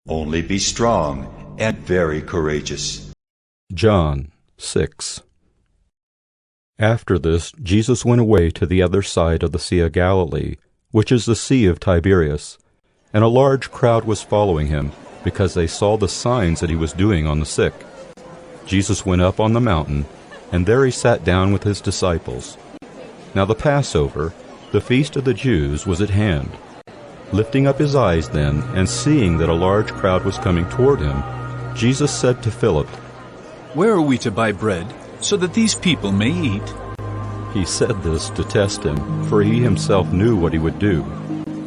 Only be strong and very courageous. John 6. After this, Jesus went away to the other side of the Sea of Galilee, which is the Sea of Tiberias, and a large crowd was following him, because they saw the signs that he was doing on the sick. Jesus went up on the mountain, and there he sat down with his disciples. Now the Passover, the feast of the Jews, was at hand. Lifting up his eyes then, and seeing that a large crowd was coming toward him, Jesus said to Philip, "Where are we to buy bread, so that these people may eat?" He said this to test him, for he himself knew what he would do.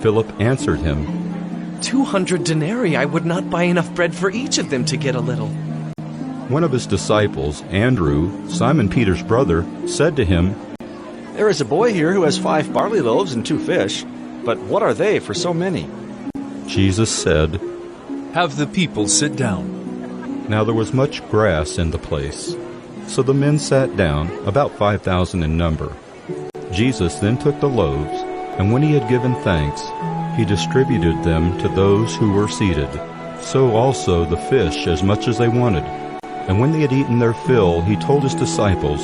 Philip answered him, 200 denarii I would not buy enough bread for each of them to get a little. One of his disciples, Andrew, Simon Peter's brother, said to him, "There is a boy here who has 5 barley loaves and 2 fish, but what are they for so many?" Jesus said, "Have the people sit down." Now there was much grass in the place. So the men sat down, about 5,000 in number. Jesus then took the loaves, and when he had given thanks, he distributed them to those who were seated. So also the fish, as much as they wanted. And when they had eaten their fill, he told his disciples,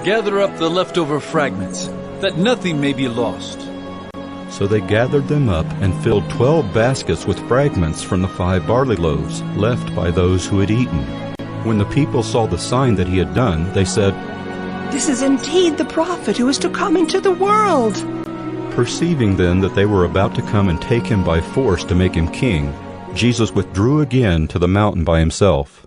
"Gather up the leftover fragments, that nothing may be lost." So they gathered them up and filled 12 baskets with fragments from the 5 barley loaves left by those who had eaten. When the people saw the sign that he had done, they said, "This is indeed the prophet who is to come into the world." Perceiving then that they were about to come and take him by force to make him king, Jesus withdrew again to the mountain by himself.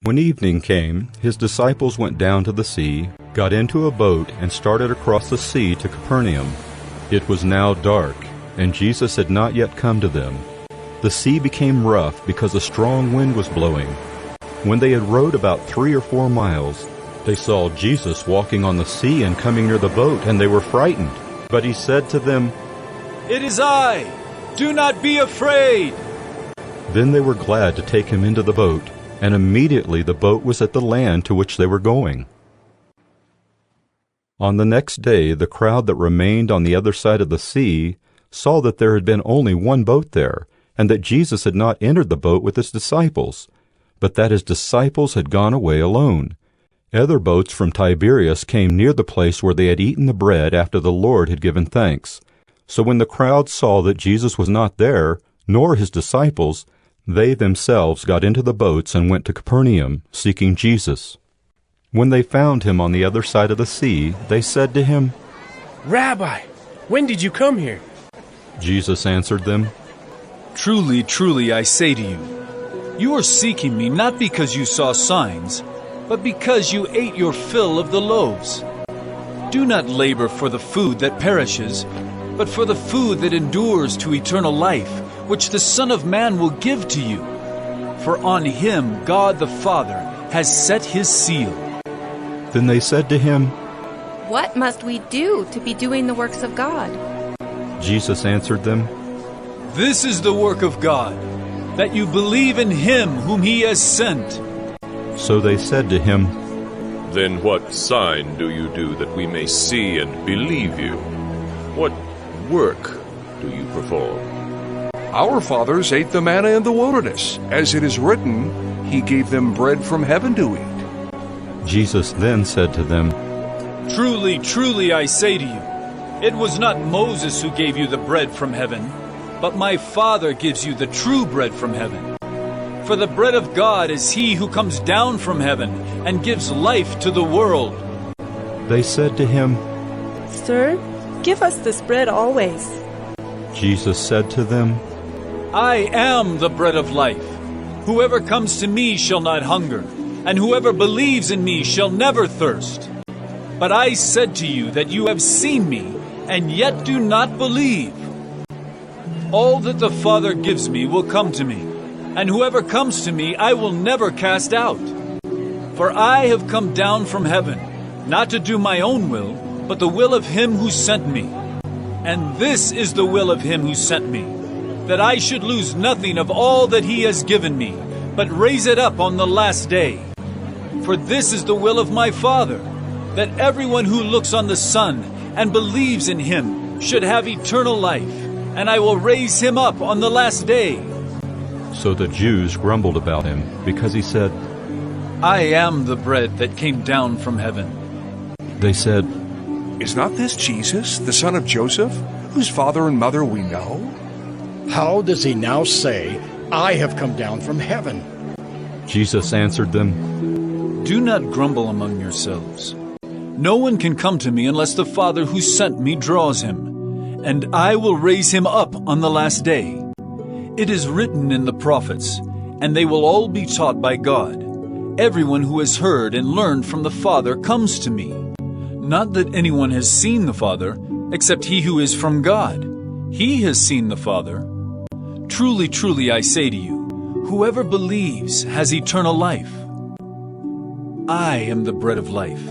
When evening came, his disciples went down to the sea, got into a boat, and started across the sea to Capernaum. It was now dark, and Jesus had not yet come to them. The sea became rough because a strong wind was blowing. When they had rowed about 3 or 4 miles, they saw Jesus walking on the sea and coming near the boat, and they were frightened. But he said to them, "It is I! Do not be afraid!" Then they were glad to take him into the boat, and immediately the boat was at the land to which they were going. On the next day, the crowd that remained on the other side of the sea saw that there had been only one boat there, and that Jesus had not entered the boat with his disciples, but that his disciples had gone away alone. Other boats from Tiberias came near the place where they had eaten the bread after the Lord had given thanks. So when the crowd saw that Jesus was not there, nor his disciples, they themselves got into the boats and went to Capernaum, seeking Jesus. When they found him on the other side of the sea, they said to him, "Rabbi, when did you come here?" Jesus answered them, "Truly, truly, I say to you, you are seeking me not because you saw signs, but because you ate your fill of the loaves. Do not labor for the food that perishes, but for the food that endures to eternal life, which the Son of Man will give to you. For on him God the Father has set his seal." Then they said to him, "What must we do to be doing the works of God?" Jesus answered them, "This is the work of God, that you believe in him whom he has sent." So they said to him, "Then what sign do you do that we may see and believe you? What work do you perform?" "Our fathers ate the manna in the wilderness. As it is written, he gave them bread from heaven to eat." Jesus then said to them, "Truly, truly, I say to you, it was not Moses who gave you the bread from heaven, but my Father gives you the true bread from heaven. For the bread of God is he who comes down from heaven and gives life to the world." They said to him, "Sir, give us this bread always." Jesus said to them, "I am the bread of life. Whoever comes to me shall not hunger, and whoever believes in me shall never thirst. But I said to you that you have seen me, and yet do not believe. All that the Father gives me will come to me, and whoever comes to me I will never cast out. For I have come down from heaven, not to do my own will, but the will of him who sent me. And this is the will of him who sent me, that I should lose nothing of all that he has given me, but raise it up on the last day. For this is the will of my Father, that everyone who looks on the Son and believes in him should have eternal life, and I will raise him up on the last day. So the Jews grumbled about him, because he said, I am the bread that came down from heaven. They said, Is not this Jesus, the son of Joseph, whose father and mother we know? How does he now say, I have come down from heaven? Jesus answered them, Do not grumble among yourselves. No one can come to me unless the Father who sent me draws him, and I will raise him up on the last day. It is written in the prophets, and they will all be taught by God. Everyone who has heard and learned from the Father comes to me. Not that anyone has seen the Father, except he who is from God. He has seen the Father. Truly, truly, I say to you, whoever believes has eternal life. I am the bread of life.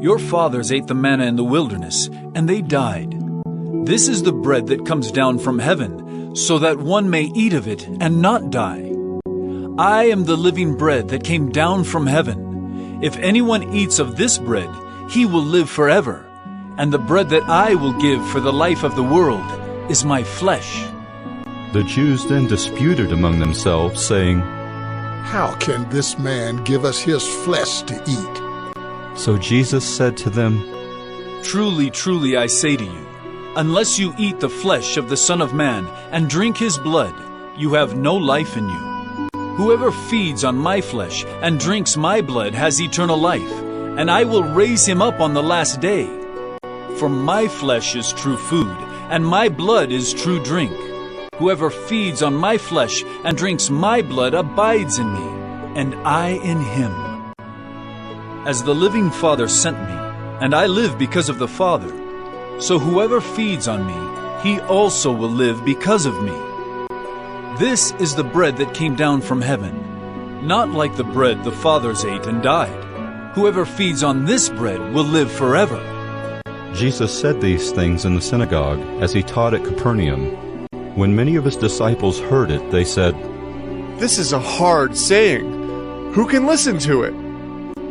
Your fathers ate the manna in the wilderness, and they died. This is the bread that comes down from heaven, so that one may eat of it and not die. I am the living bread that came down from heaven. If anyone eats of this bread, he will live forever. And the bread that I will give for the life of the world is my flesh. The Jews then disputed among themselves, saying, How can this man give us his flesh to eat? So Jesus said to them, Truly, truly, I say to you, unless you eat the flesh of the Son of Man and drink his blood, you have no life in you. Whoever feeds on my flesh and drinks my blood has eternal life, and I will raise him up on the last day. For my flesh is true food, and my blood is true drink. Whoever feeds on my flesh and drinks my blood abides in me, and I in him. As the living Father sent me, and I live because of the Father, so whoever feeds on me, he also will live because of me. This is the bread that came down from heaven, not like the bread the fathers ate and died. Whoever feeds on this bread will live forever. Jesus said these things in the synagogue as he taught at Capernaum. When many of his disciples heard it, they said, This is a hard saying. Who can listen to it?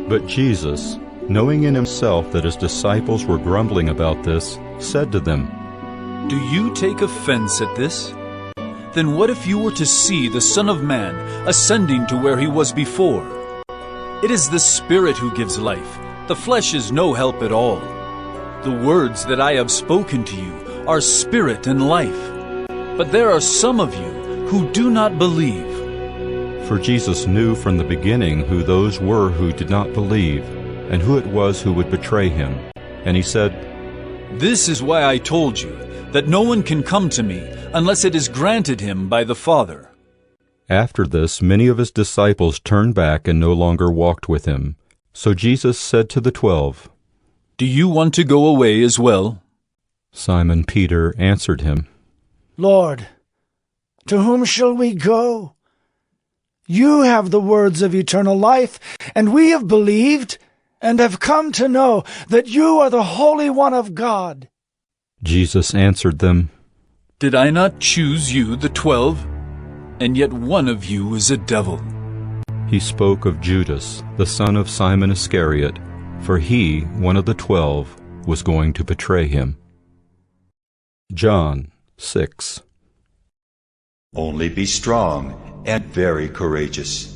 But Jesus, knowing in himself that his disciples were grumbling about this, said to them, Do you take offense at this? Then what if you were to see the Son of Man ascending to where he was before? It is the Spirit who gives life. The flesh is no help at all. The words that I have spoken to you are spirit and life. But there are some of you who do not believe. For Jesus knew from the beginning who those were who did not believe, and who it was who would betray him. And he said, This is why I told you that no one can come to me unless it is granted him by the Father. After this, many of his disciples turned back and no longer walked with him. So Jesus said to the 12, Do you want to go away as well? Simon Peter answered him, Lord, to whom shall we go? You have the words of eternal life, and we have believed and have come to know that you are the Holy One of God. Jesus answered them, Did I not choose you, the 12? And yet one of you is a devil. He spoke of Judas, the son of Simon Iscariot, for he, one of the 12, was going to betray him. John 6. Only be strong and very courageous.